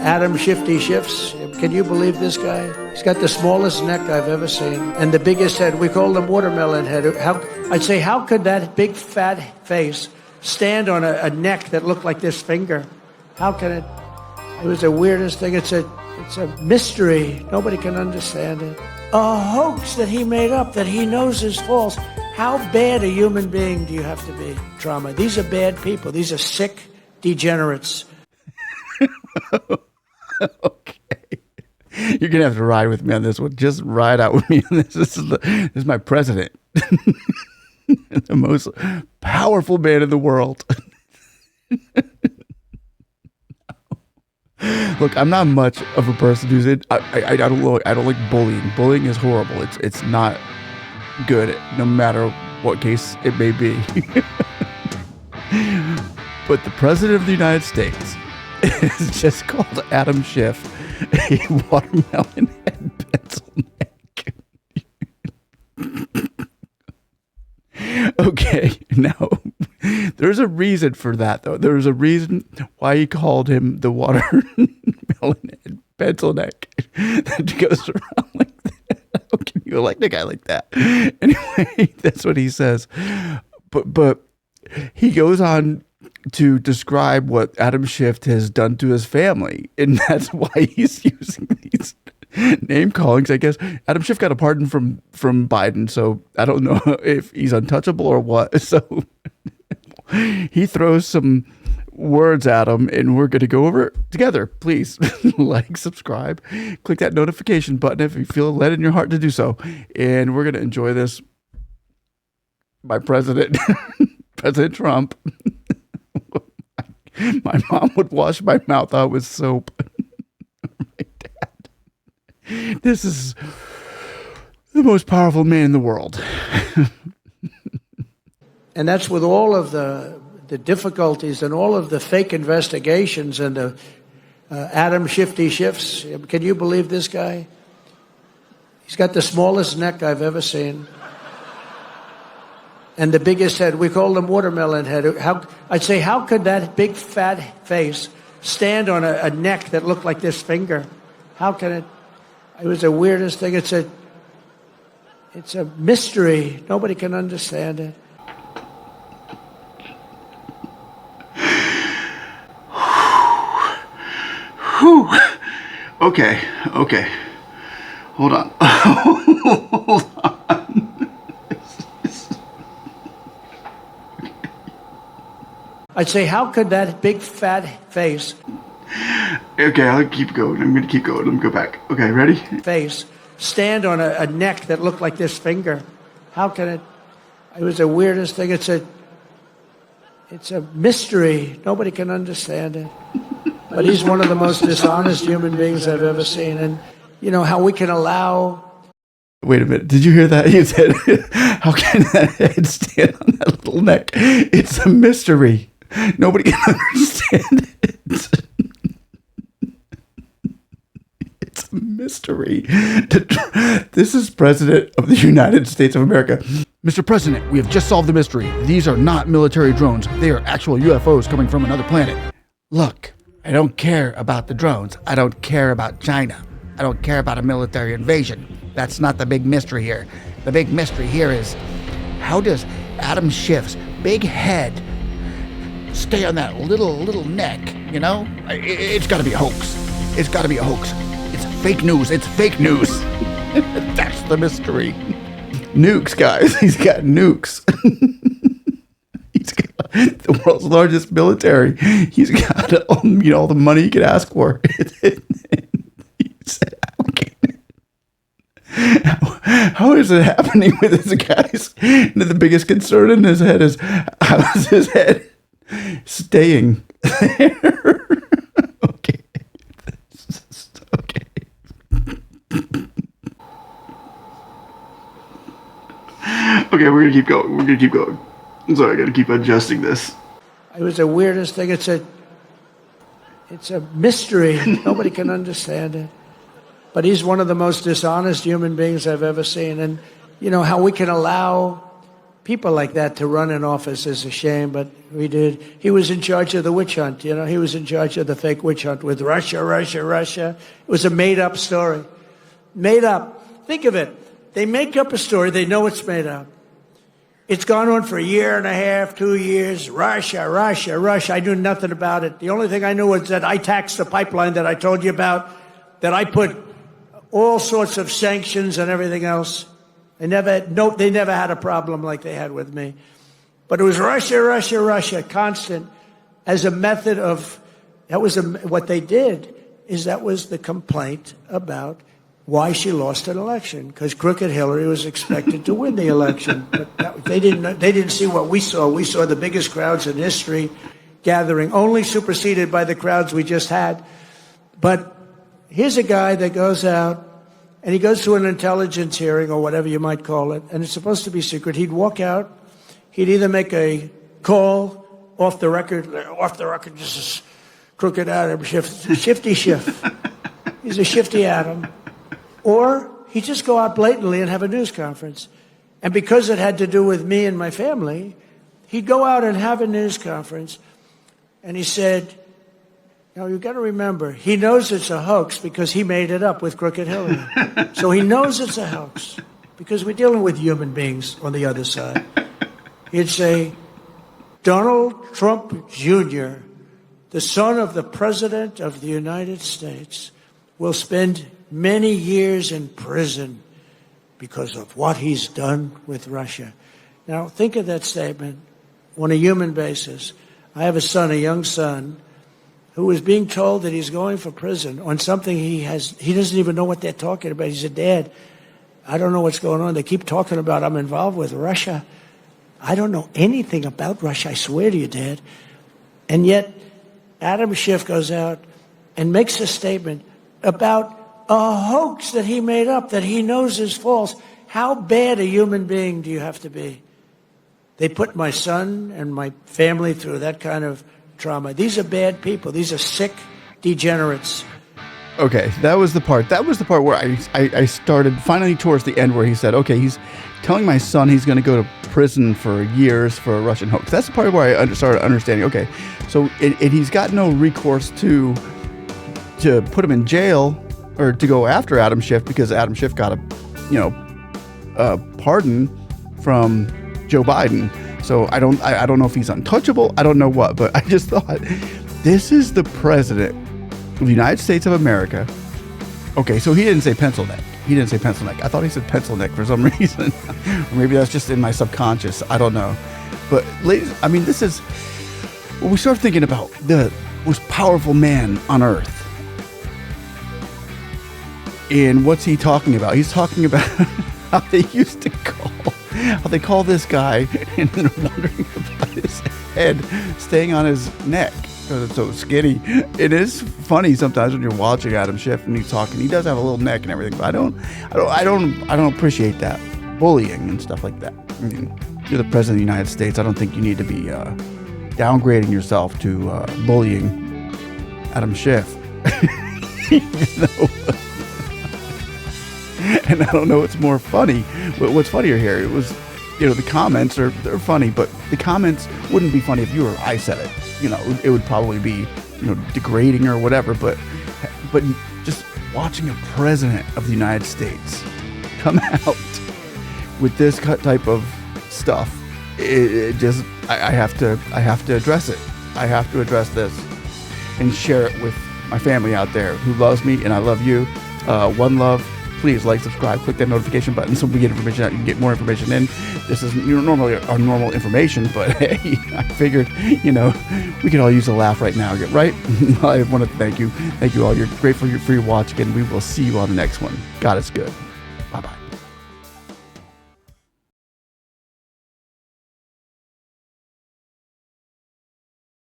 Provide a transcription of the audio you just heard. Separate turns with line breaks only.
Adam Shifty Schiffs. Can you believe this guy? He's got the smallest neck I've ever seen and the biggest head. We call him watermelon head. I'd say, how could that big fat face stand on a neck that looked like this finger? How can it? It was the weirdest thing. It's a mystery. Nobody can understand it. A hoax that he made up that he knows is false. How bad a human being do you have to be, Trauma? These are bad people. These are sick degenerates.
Okay. You're going to have to ride with me on this one. Just ride out with me on this. This is my president. The most powerful man in the world. Look, I'm not much of a person who's in. I don't like bullying. Bullying is horrible. It's not good, no matter what case it may be. But the president of the United States is just called Adam Schiff, a watermelon head pencil neck. Okay, now there's a reason for that, though. There's a reason why he called him the watermelon head pencil neck that goes around like that. How can you elect a guy like that? Anyway, that's what he says. But he goes on to describe what Adam Schiff has done to his family, and that's why he's using these name callings. I guess Adam Schiff got a pardon from Biden, so I don't know if he's untouchable or what. So he throws some words at him, and we're going to go over it together. Please like, subscribe, click that notification button if you feel led in your heart to do so, and we're going to enjoy this. My president, President Trump. My mom would wash my mouth out with soap. My dad. This is the most powerful man in the world.
And that's with all of the difficulties and all of the fake investigations and the Adam Shifty Schiffs. Can you believe this guy? He's got the smallest neck I've ever seen. And the biggest head. We call him watermelon head. I'd say, how could that big fat face stand on a neck that looked like this finger? How can it? It was the weirdest thing. It's a mystery. Nobody can understand it.
Whew. Okay. Hold on. Hold on.
I'd say, how could that big fat face...
Okay, I'll keep going. I'm going to keep going. Let me go back. Okay, ready?
...face stand on a neck that looked like this finger? How can it... It was the weirdest thing. It's a mystery. Nobody can understand it. But he's one of the most dishonest human beings I've ever seen. And, you know, how we can allow...
Wait a minute. Did you hear that? He said, how can that head stand on that little neck? It's a mystery. Nobody can understand it. It's a mystery. This is President of the United States of America. Mr. President, we have just solved the mystery. These are not military drones. They are actual UFOs coming from another planet. Look, I don't care about the drones. I don't care about China. I don't care about a military invasion. That's not the big mystery here. The big mystery here is, how does Adam Schiff's big head stay on that little neck, you know? It's got to be a hoax. It's got to be a hoax. It's fake news. It's fake news. That's the mystery. Nukes, guys. He's got nukes. He's got the world's largest military. He's got all the money he could ask for. He said, how is it happening with this guy's? The biggest concern in his head is, how is his head staying there? Okay. Okay. Okay, we're gonna keep going. I'm sorry, I gotta keep adjusting this.
It was the weirdest thing. It's a mystery. Nobody can understand it. But he's one of the most dishonest human beings I've ever seen. And, you know, how we can allow people like that to run an office is a shame, but we did. He was in charge of the witch hunt, you know. He was in charge of the fake witch hunt with Russia, Russia, Russia. It was a made-up story. Made up. Think of it. They make up a story. They know it's made up. It's gone on for a year and a half, 2 years. Russia, Russia, Russia. I knew nothing about it. The only thing I knew was that I taxed the pipeline that I told you about, that I put all sorts of sanctions and everything else. They never had a problem like they had with me. But it was Russia, Russia, Russia, constant, as a method of, what they did is that was the complaint about why she lost an election, because crooked Hillary was expected to win the election. But they didn't see what we saw. We saw the biggest crowds in history gathering, only superseded by the crowds we just had. But here's a guy that goes out, and he goes to an intelligence hearing, or whatever you might call it, and it's supposed to be secret. He'd walk out. He'd either make a call off the record, this is crooked Adam Schiff, shifty Schiff. He's a shifty Adam. Or he'd just go out blatantly and have a news conference. And because it had to do with me and my family, he'd go out and have a news conference. And he said, you've got to remember, he knows it's a hoax because he made it up with crooked Hillary. So he knows it's a hoax because we're dealing with human beings on the other side. He'd say, Donald Trump Jr., the son of the President of the United States, will spend many years in prison because of what he's done with Russia. Now, think of that statement on a human basis. I have a son, a young son, who is being told that he's going for prison on something he doesn't even know what they're talking about. He said, Dad, I don't know what's going on. They keep talking about I'm involved with Russia. I don't know anything about Russia, I swear to you, Dad. And yet, Adam Schiff goes out and makes a statement about a hoax that he made up, that he knows is false. How bad a human being do you have to be? They put my son and my family through that kind of trauma. These are bad people. These are sick degenerates.
Okay, that was the part where I started finally towards the end where he said, okay, he's telling my son he's going to go to prison for years for a Russian hoax. That's the part where I started understanding, okay, so he's got no recourse to put him in jail or to go after Adam Schiff because Adam Schiff got a pardon from Joe Biden. So I don't know if he's untouchable. I don't know what, but I just thought this is the president of the United States of America. Okay, so he didn't say pencil neck. I thought he said pencil neck for some reason. Or maybe that's just in my subconscious. I don't know. But ladies, I mean, this is when we start thinking about the most powerful man on earth. And what's he talking about? He's talking about how they used to call this guy and they're wondering about his head staying on his neck because it's so skinny. It is funny sometimes when you're watching Adam Schiff and he's talking. He does have a little neck and everything, but I don't appreciate that bullying and stuff like that. I mean, you're the president of the United States. I don't think you need to be downgrading yourself to bullying Adam Schiff. And I don't know what's more funny. What's funnier here? It was, the comments they're funny, but the comments wouldn't be funny if I said it. It would probably be, degrading or whatever. But just watching a president of the United States come out with this type of stuff, it just I have to address it. I have to address this and share it with my family out there who loves me and I love you. One love. Please like, subscribe, click that notification button so we get information out. You can get more information in. This is normally our normal information, but hey, I figured, we could all use a laugh right now, right? I want to thank you. Thank you all. You're grateful for your watching, and we will see you on the next one. God is good.